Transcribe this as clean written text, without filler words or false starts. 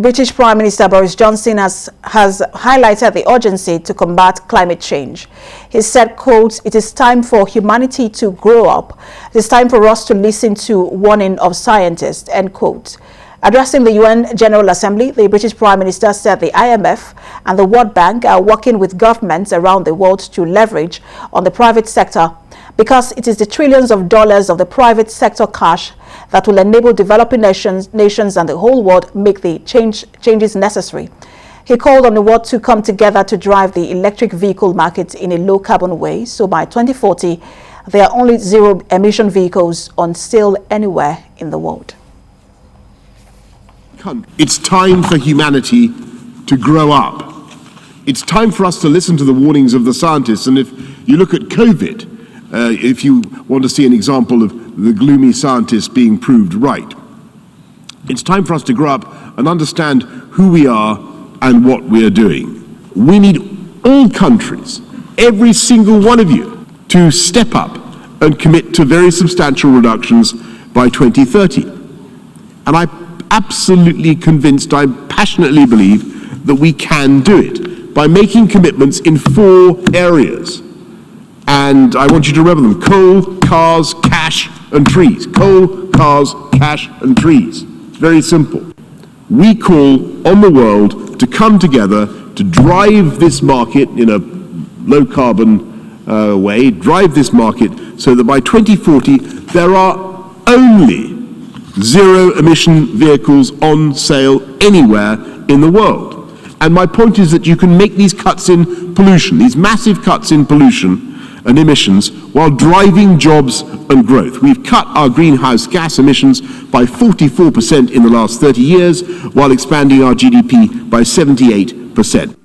British Prime Minister Boris Johnson has highlighted the urgency to combat climate change. He said, quote, "It is time for humanity to grow up. It is time for us to listen to warning of scientists," end quote. Addressing the UN General Assembly, the British Prime Minister said the IMF and the World Bank are working with governments around the world to leverage on the private sector, because it is the trillions of dollars of the private sector cash that will enable developing nations and the whole world make the changes necessary. He called on the world to come together to drive the electric vehicle market in a low-carbon way, so by 2040, there are only zero-emission vehicles on sale anywhere in the world. It's time for humanity to grow up. It's time for us to listen to the warnings of the scientists. And if you look at COVID, if you want to see an example of the gloomy scientists being proved right, it's time for us to grow up and understand who we are and what we are doing. We need all countries, every single one of you, to step up and commit to very substantial reductions by 2030. And I'm absolutely convinced, I passionately believe that we can do it by making commitments in 4 areas. And I want you to remember them: coal, cars, cash, and trees. Coal, cars, cash, and trees. It's very simple. We call on the world to come together to drive this market in a low-carbon way, drive this market so that by 2040 there are only zero-emission vehicles on sale anywhere in the world. And my point is that you can make these cuts in pollution, these massive cuts in pollution and emissions, while driving jobs and growth. We've cut our greenhouse gas emissions by 44% in the last 30 years, while expanding our GDP by 78%.